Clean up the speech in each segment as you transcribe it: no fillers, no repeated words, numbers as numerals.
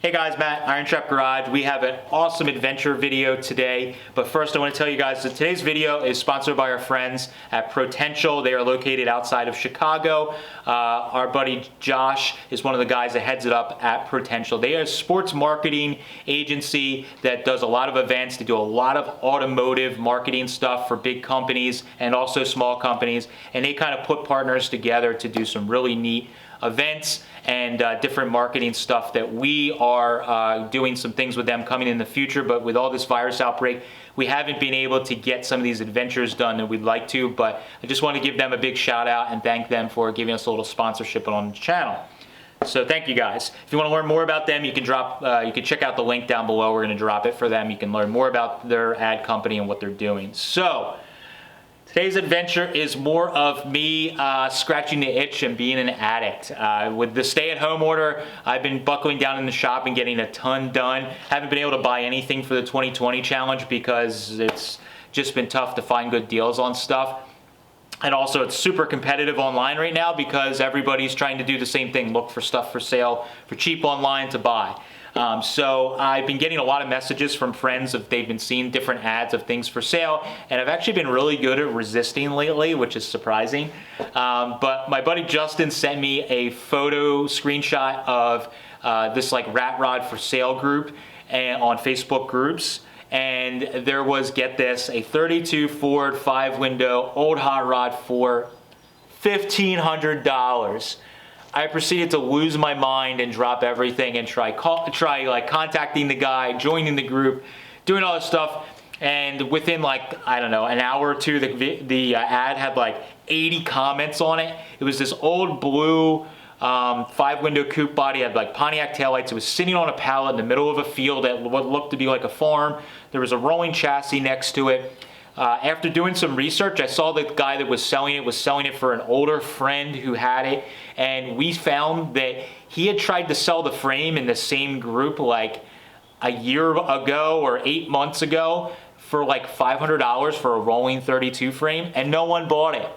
Hey guys, Matt, IronTrap Garage. We have an awesome adventure video today, but first I want to tell you guys that today's video is sponsored by our friends at Potential. They are located outside of Chicago. Our buddy Josh is one of the guys that heads it up at Potential. They are a sports marketing agency that does a lot of events. They do a lot of automotive marketing stuff for big companies and also small companies, and they kind of put partners together to do some really neat events and different marketing stuff that we are doing some things with them coming in the future. But with all this virus outbreak, we haven't been able to get some of these adventures done that we'd like to, but I just want to give them a big shout out and thank them for giving us a little sponsorship on the channel. So thank you guys. If you want to learn more about them, you can check out the link down below. We're going to drop it for them. You can learn more about their ad company and what they're doing. So today's adventure is more of me scratching the itch and being an addict. With the stay-at-home order, I've been buckling down in the shop and getting a ton done. Haven't been able to buy anything for the 2020 challenge because it's just been tough to find good deals on stuff. And also it's super competitive online right now because everybody's trying to do the same thing, look for stuff for sale for cheap online to buy. So I've been getting a lot of messages from friends if they've been seeing different ads of things for sale, and I've actually been really good at resisting lately, which is surprising. But my buddy Justin sent me a photo screenshot of this like rat rod for sale group on Facebook groups, and there was, get this, a 32 Ford 5-window old hot rod for $1,500. I proceeded to lose my mind and drop everything and try like contacting the guy, joining the group, doing all this stuff, and within like, I don't know, an hour or two, the ad had like 80 comments on it. It was this old blue 5-window coupe body, had like Pontiac taillights. It was sitting on a pallet in the middle of a field at what looked to be like a farm. There was a rolling chassis next to it. After doing some research, I saw the guy that was selling it for an older friend who had it, and we found that he had tried to sell the frame in the same group like a year ago or 8 months ago for like $500 for a rolling 32 frame, and no one bought it.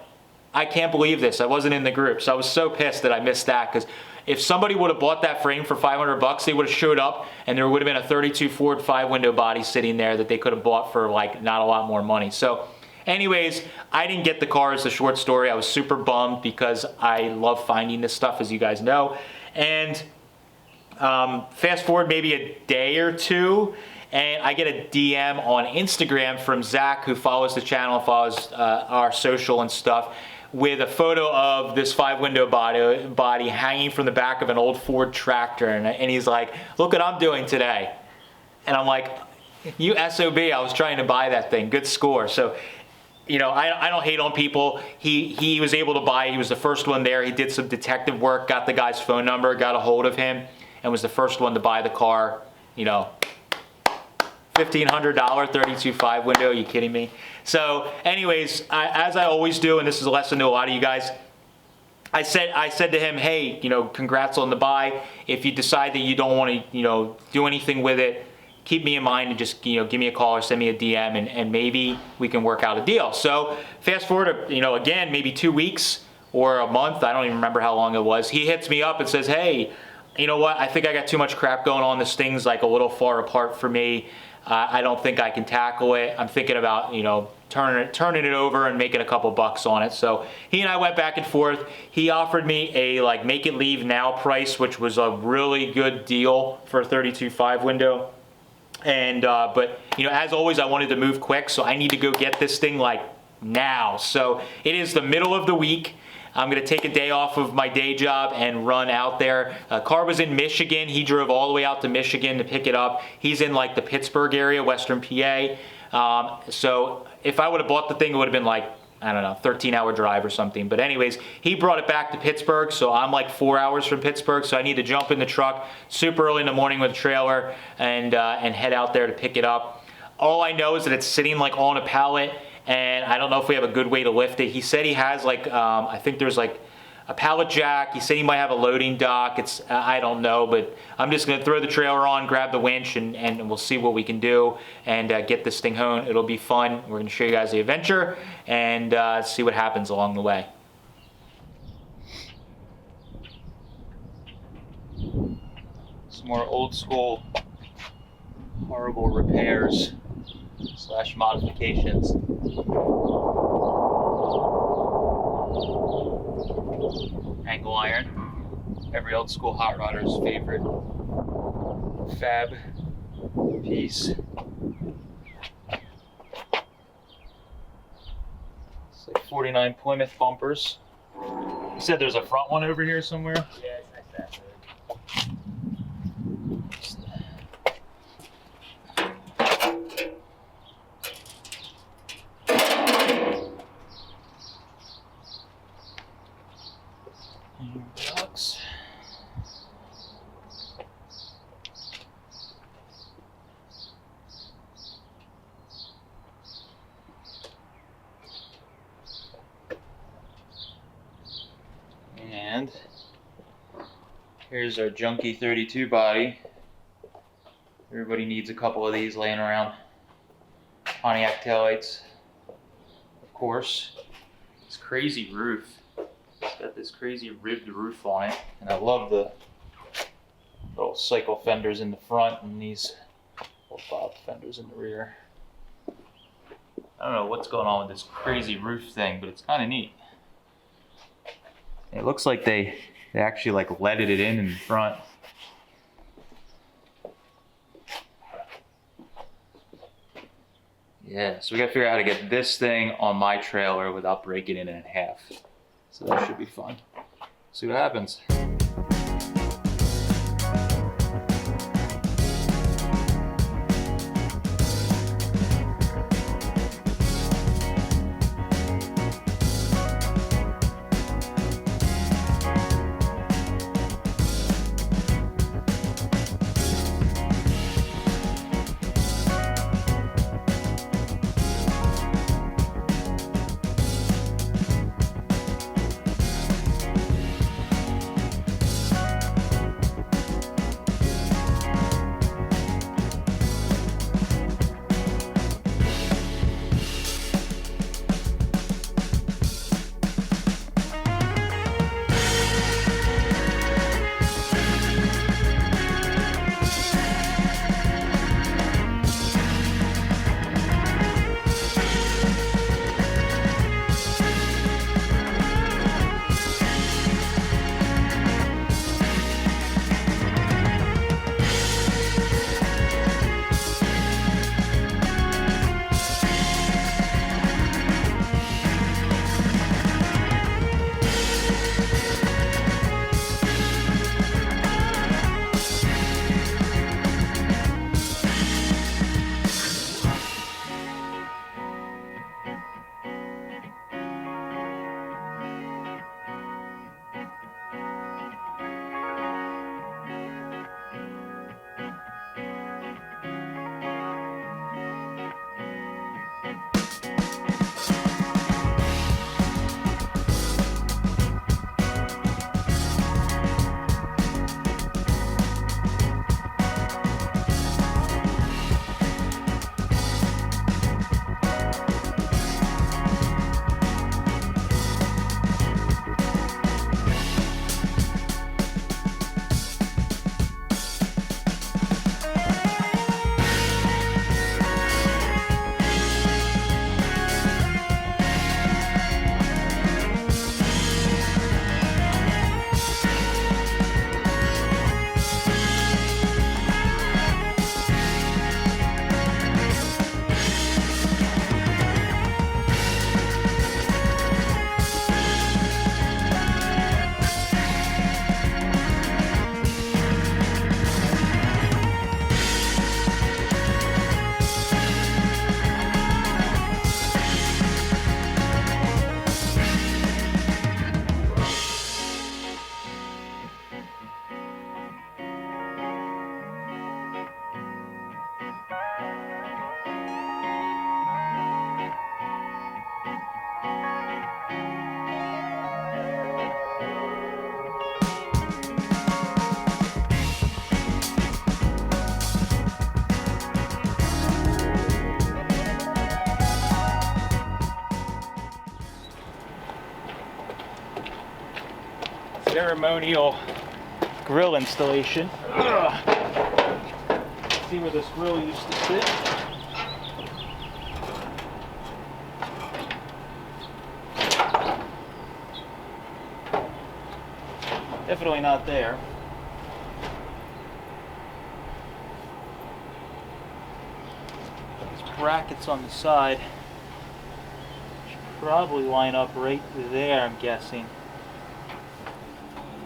I can't believe this. I wasn't in the group, so I was so pissed that I missed that, because if somebody would have bought that frame for $500, they would have showed up and there would have been a 32 Ford 5-window body sitting there that they could have bought for like not a lot more money. So anyways, I didn't get the car, as a short story. I was super bummed because I love finding this stuff, as you guys know. And fast forward maybe a day or two, and I get a DM on Instagram from Zach, who follows the channel, follows our social and stuff, with a photo of this 5-window body hanging from the back of an old Ford tractor, and he's like, "Look what I'm doing today." And I'm like, "You SOB, I was trying to buy that thing, good score." So, you know, I don't hate on people. He was able to buy it. He was the first one there. He did some detective work, got the guy's phone number, got a hold of him, and was the first one to buy the car. You know, $1,500 32 5-window, are you kidding me? So anyways, as I always do, and this is a lesson to a lot of you guys, I said to him, "Hey, you know, congrats on the buy. If you decide that you don't want to, you know, do anything with it, keep me in mind and just, you know, give me a call or send me a DM, and maybe we can work out a deal." So fast forward to, you know, again, maybe 2 weeks or a month, I don't even remember how long it was. He hits me up and says, "Hey, you know what? I think I got too much crap going on. This thing's like a little far apart for me. I don't think I can tackle it. I'm thinking about, you know, turning it over and making a couple bucks on it." So he and I went back and forth. He offered me a like make it leave now price, which was a really good deal for a 32 5-window. And but you know, as always, I wanted to move quick, so I need to go get this thing like now. So it is the middle of the week. I'm going to take a day off of my day job and run out there. Car was in Michigan. He drove all the way out to Michigan to pick it up. He's in like the Pittsburgh area, Western PA. So if I would have bought the thing, it would have been like, I don't know, 13-hour drive or something. But anyways, he brought it back to Pittsburgh, so I'm like 4 hours from Pittsburgh, so I need to jump in the truck super early in the morning with a trailer and head out there to pick it up. All I know is that it's sitting like on a pallet, and I don't know if we have a good way to lift it. He said he has like, I think there's like a pallet jack. He said he might have a loading dock. I don't know, but I'm just gonna throw the trailer on, grab the winch, and we'll see what we can do and get this thing home. It'll be fun. We're gonna show you guys the adventure and see what happens along the way. Some more old school, horrible repairs / modifications. Angle iron, every old school hot rodder's favorite fab piece. It's like 49 Plymouth bumpers. You said there's a front one over here somewhere? Yeah, it's next to that. Box. And here's our junky 32 body. Everybody needs a couple of these laying around. Pontiac taillights, of course. This crazy roof. It's got this crazy ribbed roof on it, and I love the little cycle fenders in the front and these little bob fenders in the rear. I don't know what's going on with this crazy roof thing, but it's kind of neat. It looks like they actually like leaded it in front. Yeah, so we gotta figure out how to get this thing on my trailer without breaking it in half. So that should be fun. See what happens. Ceremonial grill installation. Ugh. see where this grill used to sit. Definitely not there. These brackets on the side should probably line up right there, I'm guessing.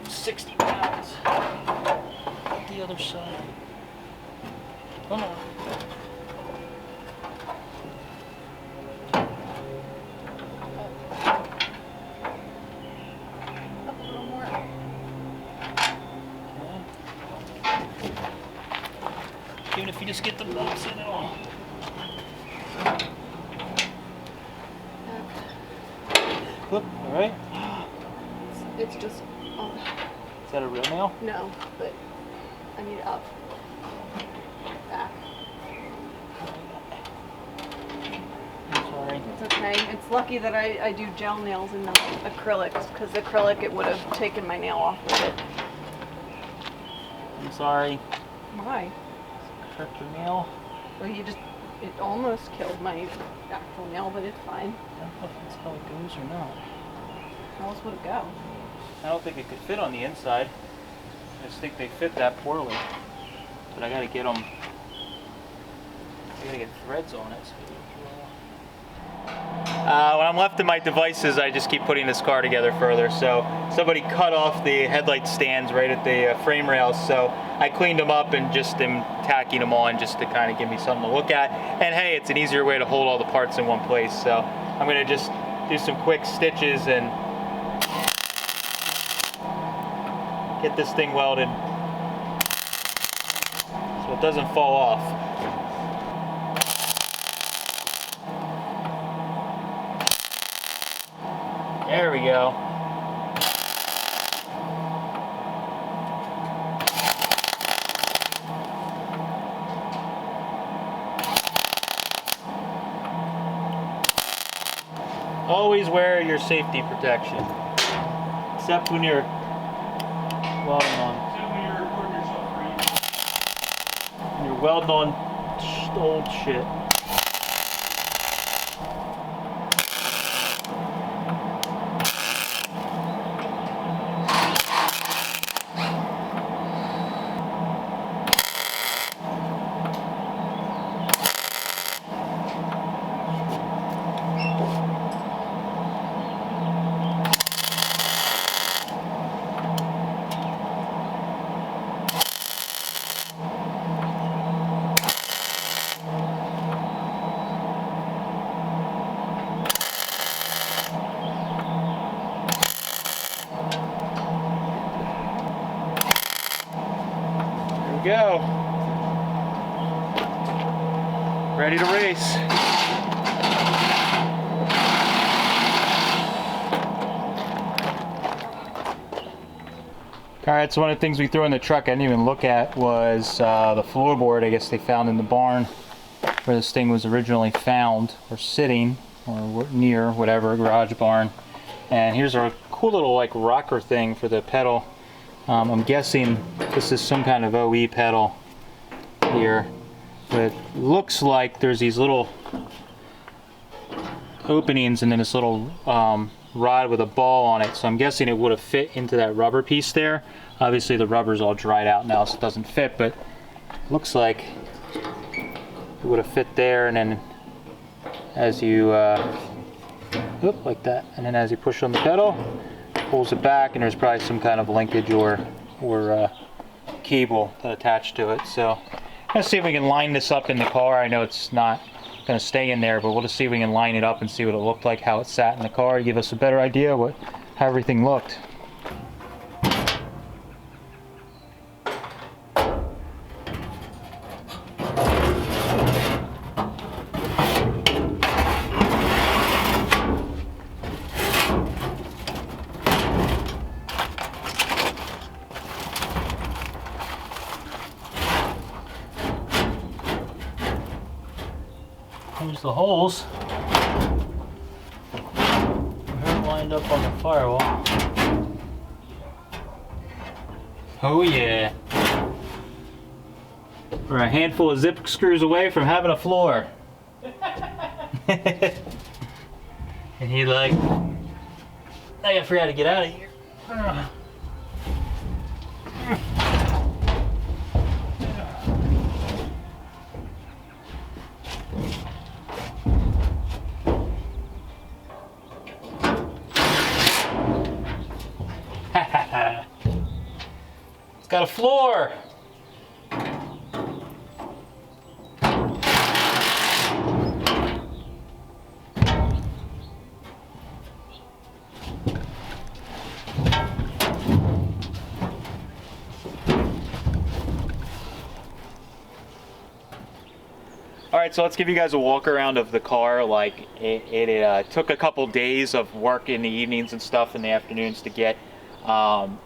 60 pounds. The other side. Come on. Up a little more. Okay. Even if you just get the bolts in it all. Whoop, all right. It's just, Is that a real nail? no, but I need it up. Back. I'm sorry. It's okay. It's lucky that I do gel nails and not acrylics, because acrylic it would have taken my nail off with it. I'm sorry. Why? Cut your nail. Well, it almost killed my actual nail, but it's fine. I don't know if that's how it goes or not. How else would it go? I don't think it could fit on the inside. I just think they fit that poorly. But I gotta get them. I gotta get threads on it. When I'm left to my devices, I just keep putting this car together further. So somebody cut off the headlight stands right at the frame rails. So I cleaned them up and just am tacking them on just to kind of give me something to look at. And hey, it's an easier way to hold all the parts in one place. So I'm gonna just do some quick stitches and get this thing welded so it doesn't fall off. There we go. Always wear your safety protection, except when you're welding on. When you're welding on old shit. Go. Ready to race. Alright, so one of the things we threw in the truck I didn't even look at was the floorboard I guess they found in the barn where this thing was originally found, or sitting, or near, whatever, garage barn. And here's our cool little like rocker thing for the pedal. I'm guessing this is some kind of OE pedal here, but it looks like there's these little openings and then this little rod with a ball on it, so I'm guessing it would have fit into that rubber piece there. Obviously the rubber's all dried out now, so it doesn't fit, but it looks like it would have fit there, and then as you like that, and then as you push on the pedal, pulls it back, and there's probably some kind of linkage or cable that attached to it. So let's see if we can line this up in the car. I know it's not going to stay in there, but we'll just see if we can line it up and see what it looked like, how it sat in the car, give us a better idea how everything looked. Here's the holes. They're lined up on the firewall. Oh yeah. We're a handful of zip screws away from having a floor. And he like, I forgot to get out of here. It's got a floor. All right, so let's give you guys a walk around of the car. Like it took a couple days of work in the evenings and stuff in the afternoons to get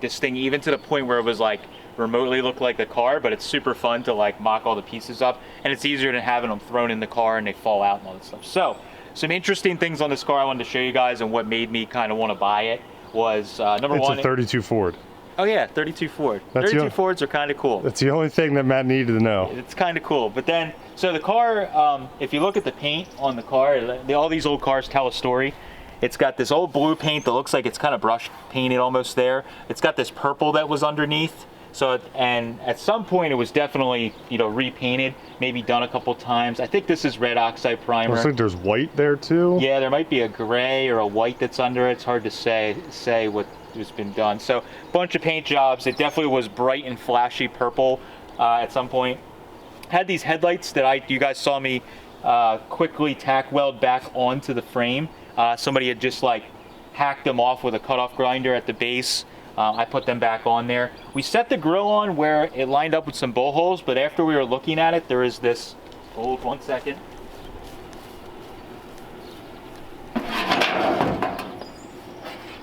this thing even to the point where it was like remotely looked like the car, but it's super fun to like mock all the pieces up, and it's easier than having them thrown in the car and they fall out and all that stuff. So some interesting things on this car I wanted to show you guys, and what made me kind of want to buy it was number one. It's a 32 Ford. Oh yeah, 32 Ford. That's 32 Fords are kind of cool. That's the only thing that Matt needed to know. It's kind of cool. But then, so the car, if you look at the paint on the car, all these old cars tell a story. It's got this old blue paint that looks like it's kind of brush painted almost there. It's got this purple that was underneath. So, and at some point it was definitely, you know, repainted, maybe done a couple times. I think this is red oxide primer. Looks like there's white there too. Yeah, there might be a gray or a white that's under it. It's hard to say what has been done. So, bunch of paint jobs. It definitely was bright and flashy purple at some point. Had these headlights that you guys saw me quickly tack weld back onto the frame. Somebody had just like hacked them off with a cutoff grinder at the base. I put them back on there. We set the grill on where it lined up with some bowl holes, but after we were looking at it, there is this, hold 1 second.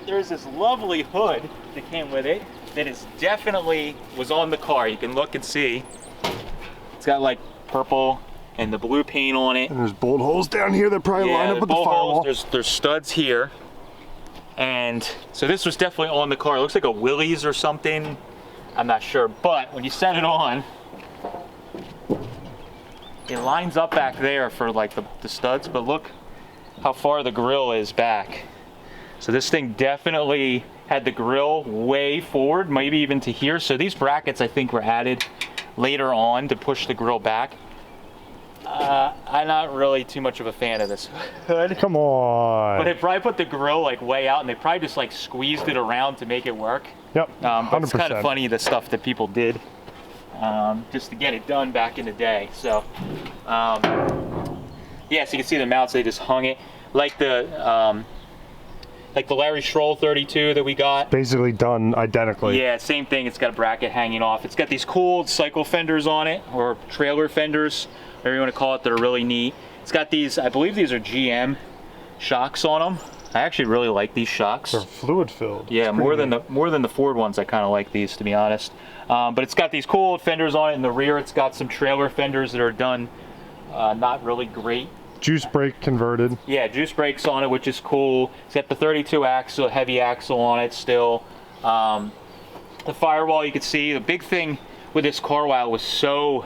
There's this lovely hood that came with it that is definitely was on the car. You can look and see. It's got like purple and the blue paint on it. And there's bolt holes down here that probably line up with the firewall. There's studs here. And so this was definitely on the car. It looks like a Willys or something. I'm not sure. But when you set it on, it lines up back there for like the studs. But look how far the grill is back. So this thing definitely had the grill way forward, maybe even to here. So these brackets I think were added later on to push the grill back. I'm not really too much of a fan of this hood. Come on. But they probably put the grill like way out, and they probably just like squeezed it around to make it work. Yep. But it's kind of funny the stuff that people did just to get it done back in the day. So yeah, so you can see the mounts. They just hung it like the Larry Schroll 32 that we got. Basically done identically. Yeah, same thing. It's got a bracket hanging off. It's got these cool cycle fenders on it, or trailer fenders, whatever you want to call it, that are really neat. It's got these, I believe these are GM shocks on them. I actually really like these shocks. They're fluid filled. Yeah, more than the Ford ones. I kind of like these, to be honest. But it's got these cool old fenders on it. In the rear, it's got some trailer fenders that are done not really great. Juice brake converted. Yeah, juice brakes on it, which is cool. It's got the 32 axle, heavy axle on it still. The firewall, you can see, the big thing with this car, while it was so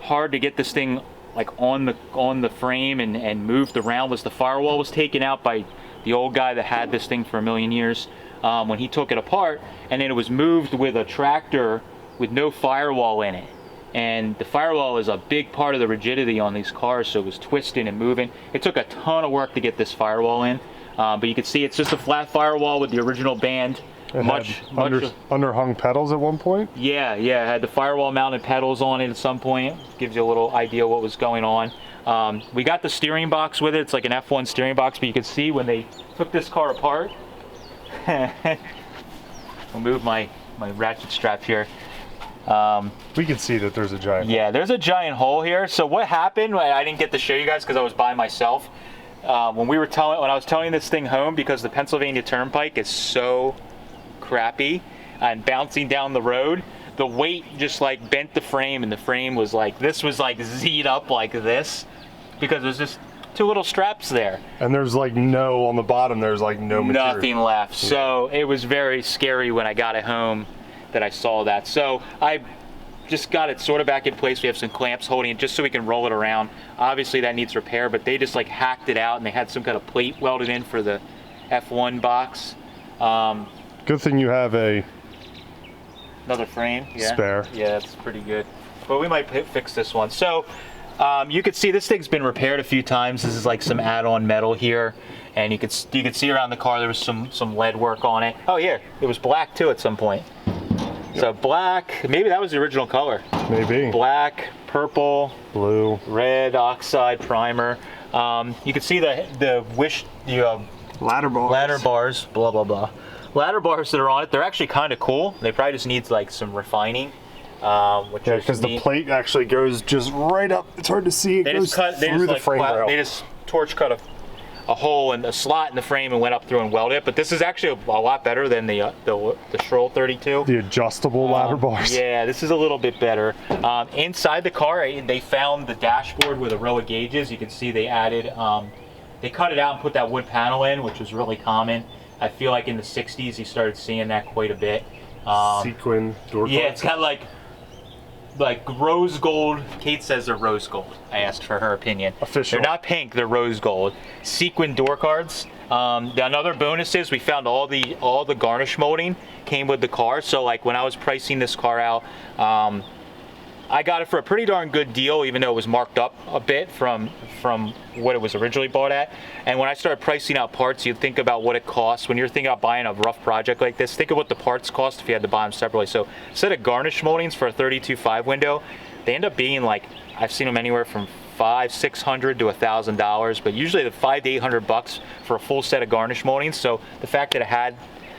hard to get this thing like on the frame and moved around, was the firewall was taken out by the old guy that had this thing for a million years when he took it apart, and then it was moved with a tractor with no firewall in it. And the firewall is a big part of the rigidity on these cars, so it was twisting and moving. It took a ton of work to get this firewall in, but you can see it's just a flat firewall with the original band. Underhung pedals at one point? Yeah, it had the firewall mounted pedals on it at some point. Gives you a little idea what was going on. We got the steering box with it. It's like an F1 steering box, but you can see when they took this car apart. I'll move my ratchet strap here. We can see that there's a giant hole. Yeah, there's a giant hole here. So what happened, I didn't get to show you guys because I was by myself. When I was towing this thing home, because the Pennsylvania Turnpike is so crappy and bouncing down the road, the weight just like bent the frame, and the frame was like, this was like Z'd up like this because there's just two little straps there. And there's like no, on the bottom there's like no material. Nothing left. Yeah. So it was very scary when I got it home that I saw that. So I just got it sort of back in place. We have some clamps holding it just so we can roll it around. Obviously that needs repair, but they just like hacked it out and they had some kind of plate welded in for the F1 box. Good thing you have Another frame, yeah. Spare. Yeah, that's pretty good. But we might fix this one. So you can see this thing's been repaired a few times. This is like some add-on metal here, and you could see around the car there was some lead work on it. Oh yeah, it was black too at some point. So black, maybe that was the original color. Maybe. Black, purple, Blue, red oxide primer. You can see the ladder bars. ladder bars, blah blah blah. Ladder bars that are on it, they're actually kind of cool. They probably just need like some refining. Because the plate actually goes just right up. It's hard to see. It goes through the frame rail. They just torch cut a hole and a slot in the frame and went up through and welded it. But this is actually a lot better than the Stroll 32. The adjustable ladder bars. Yeah, this is a little bit better. Inside the car, they found the dashboard with a row of gauges. You can see they added, they cut it out and put that wood panel in, which was really common. I feel like in the 60s you started seeing that quite a bit. Sequin door. Yeah, it's got like rose gold. Kate says they're rose gold. I asked for her opinion. Official. They're not pink, they're rose gold. Sequin door cards. Another bonus is we found all the garnish molding came with the car. So like when I was pricing this car out, I got it for a pretty darn good deal, even though it was marked up a bit from what it was originally bought at. And when I started pricing out parts, you think about what it costs. When you're thinking about buying a rough project like this, think of what the parts cost if you had to buy them separately. So instead of garnish moldings for a 32.5 window, they end up being like, I've seen them anywhere from $500-600 to $1,000, but usually the $500 to $800 for a full set of garnish moldings. So the fact that it had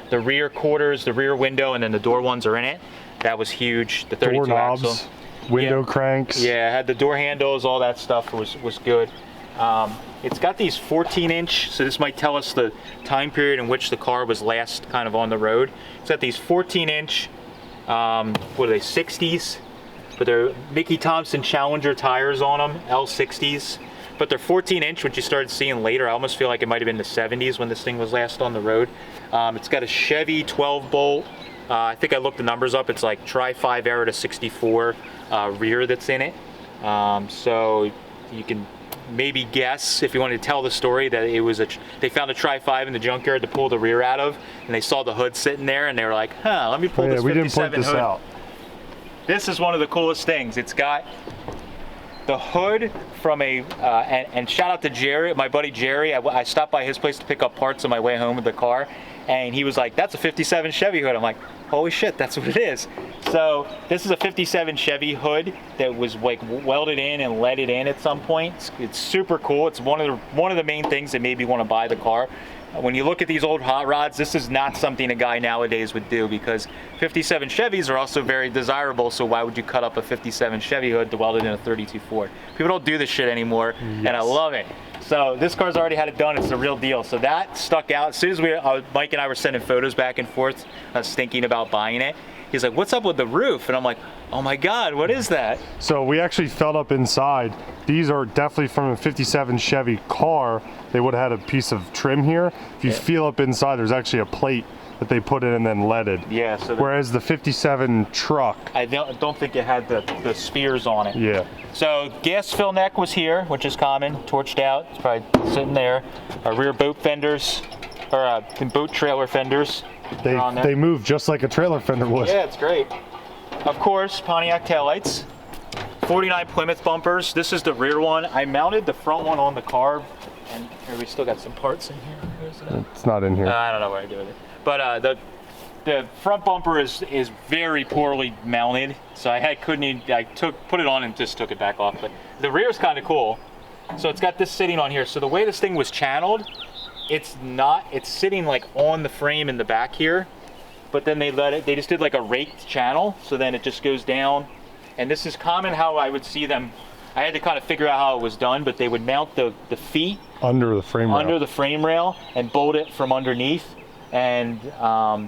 the rear quarters, the rear window, and then the door ones are in it, that was huge. The 32 door knobs, axle. window cranks. Yeah, it had the door handles, all that stuff was good. It's got these 14-inch, so this might tell us the time period in which the car was last kind of on the road. It's got these 14-inch, what are they, 60s? But they're Mickey Thompson Challenger tires on them, L60s. But they're 14-inch, which you started seeing later. I almost feel like it might have been the 70s when this thing was last on the road. It's got a Chevy 12-bolt. I think I looked the numbers up. It's like Tri-5 Era to 64 rear that's in it. So you can maybe guess, if you wanted to tell the story, that it was they found a Tri-5 in the junkyard to pull the rear out of, and they saw the hood sitting there, and they were like, huh, let me pull this 57 we didn't point this hood out. This is one of the coolest things. It's got the hood from a, and shout out to Jerry, my buddy Jerry. I stopped by his place to pick up parts on my way home with the car, and he was like, that's a 57 Chevy hood. I'm like, holy shit, that's what it is. So this is a 57 Chevy hood that was like welded in and leaded in at some point. It's super cool. It's one of the main things that made me want to buy the car. When you look at these old hot rods, this is not something a guy nowadays would do, because 57 Chevys are also very desirable, so why would you cut up a 57 Chevy hood to weld it in a 32 Ford? People don't do this shit anymore, and I love it. So this car's already had it done. It's the real deal. So that stuck out. As soon as Mike and I were sending photos back and forth, I was thinking about buying it. He's like, what's up with the roof? And I'm like, oh my God, what is that? So we actually felt up inside. These are definitely from a 57 Chevy car. They would have had a piece of trim here. If you feel up inside, there's actually a plate that they put in and then leaded. Yeah. So whereas the 57 truck, I don't think it had the spears on it. Yeah. So gas fill neck was here, which is common, torched out. It's probably sitting there. Our rear boat fenders, or boat trailer fenders. They move just like a trailer fender would. Yeah, it's great. Of course, Pontiac taillights. 49 Plymouth bumpers. This is the rear one. I mounted the front one on the car, and here we still got some parts in here. Where's it at? It's not in here. I don't know what I do with it. But the front bumper is very poorly mounted, so put it on and just took it back off. But the rear is kind of cool. So it's got this sitting on here. So the way this thing was channeled, it's sitting like on the frame in the back here, but then they just did like a raked channel, so then it just goes down. And this is common how I would see them. I had to kind of figure out how it was done, but they would mount the feet under the frame rail and bolt it from underneath, and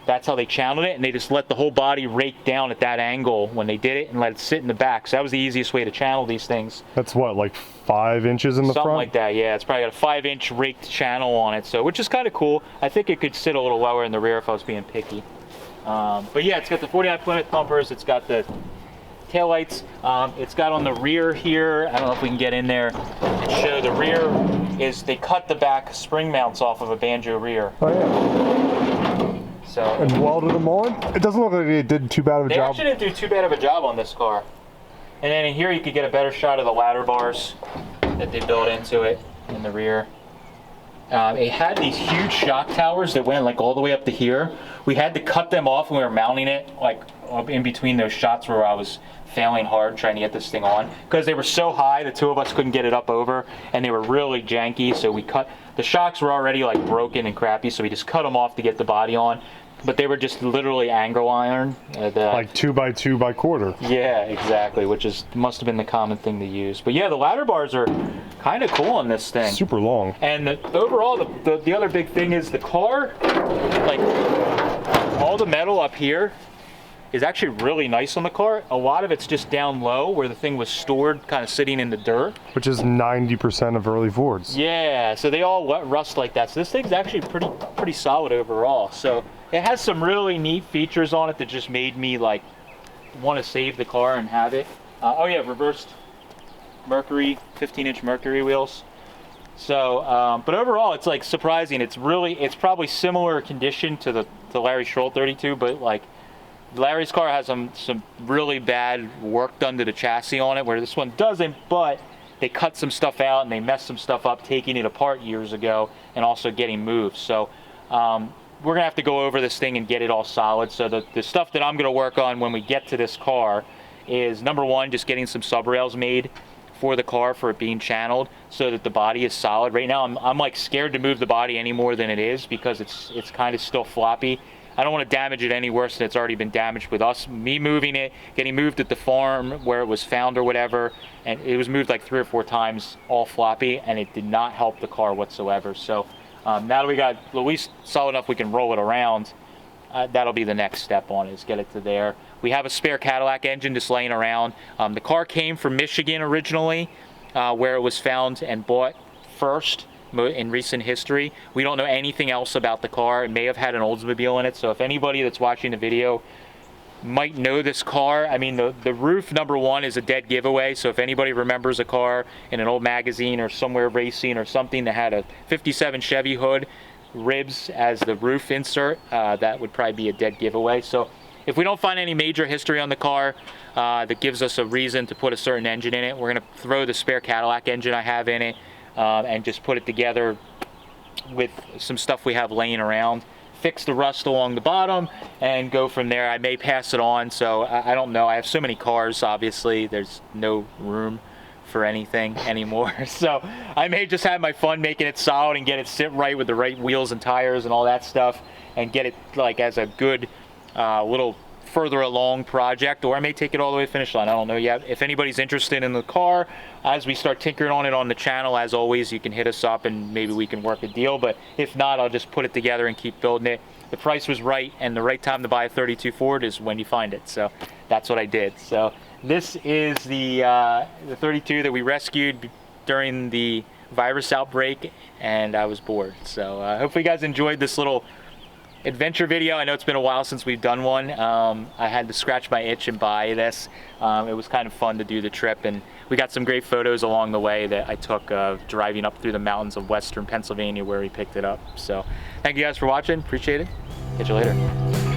that's how they channeled it, and they just let the whole body rake down at that angle when they did it and let it sit in the back. So that was the easiest way to channel these things. That's what, like 5 inches in the front? Something like that, yeah. It's probably got a 5-inch raked channel on it, so which is kind of cool. I think it could sit a little lower in the rear if I was being picky. But yeah, it's got the 49 Plymouth bumpers. It's got the taillights. It's got on the rear here, I don't know if we can get in there and show the rear, is they cut the back spring mounts off of a Banjo rear. Oh yeah. So, And welded them on? It doesn't look like they did too bad of a they job. actually didn't do too bad of a job on this car. And then in here you could get a better shot of the ladder bars that they built into it in the rear. It had these huge shock towers that went like all the way up to here. We had to cut them off when we were mounting it, like in between those shots where I was failing hard trying to get this thing on, because they were so high the two of us couldn't get it up over, and they were really janky. So we cut, the shocks were already like broken and crappy, so we just cut them off to get the body on. But they were just literally angle iron. Like 2x2 by quarter. Yeah, exactly, which is must have been the common thing to use. But yeah, the ladder bars are kind of cool on this thing. Super long. And overall, the other big thing is the car, like all the metal up here is actually really nice on the car. A lot of it's just down low where the thing was stored, kind of sitting in the dirt. Which is 90% of early Fords. Yeah, so they all rust like that. So this thing's actually pretty solid overall. So it has some really neat features on it that just made me like want to save the car and have it. Oh yeah, reversed Mercury, 15-inch Mercury wheels. So, but overall, it's like surprising. It's probably similar condition to the Larry Schroll 32, but like Larry's car has some really bad work done to the chassis on it, where this one doesn't, but they cut some stuff out and they messed some stuff up taking it apart years ago and also getting moved. So we're gonna have to go over this thing and get it all solid. So the stuff that I'm gonna work on when we get to this car is, number one, just getting some sub rails made for the car for it being channeled so that the body is solid. Right now I'm like scared to move the body any more than it is because it's kind of still floppy. I don't want to damage it any worse than it's already been damaged with us. Me moving it, getting moved at the farm where it was found or whatever, and it was moved like 3 or 4 times all floppy, and it did not help the car whatsoever. So now that we got at least solid enough we can roll it around, that'll be the next step on it, is get it to there. We have a spare Cadillac engine just laying around. The car came from Michigan originally, where it was found and bought first in recent history. We don't know anything else about the car. It may have had an Oldsmobile in it, so if anybody that's watching the video might know this car, I mean, the roof, number one, is a dead giveaway. So if anybody remembers a car in an old magazine or somewhere racing or something that had a 57 Chevy hood, ribs as the roof insert, that would probably be a dead giveaway. So if we don't find any major history on the car that gives us a reason to put a certain engine in it, we're gonna throw the spare Cadillac engine I have in it and just put it together with some stuff we have laying around, fix the rust along the bottom, and go from there. I may pass it on, so I don't know. I have so many cars, obviously, there's no room for anything anymore. So I may just have my fun making it solid and get it sit right with the right wheels and tires and all that stuff, and get it like as a good little further along project, or I may take it all the way to finish line. I don't know yet. If anybody's interested in the car, as we start tinkering on it on the channel, as always, you can hit us up and maybe we can work a deal. But if not, I'll just put it together and keep building it. The price was right, and the right time to buy a 32 Ford is when you find it. So that's what I did. So this is the 32 that we rescued during the virus outbreak, and I was bored. So hopefully you guys enjoyed this little adventure video. I know it's been a while since we've done one. I had to scratch my itch and buy this. It was kind of fun to do the trip, and we got some great photos along the way that I took driving up through the mountains of western Pennsylvania where we picked it up. So thank you guys for watching. Appreciate it. Catch you later.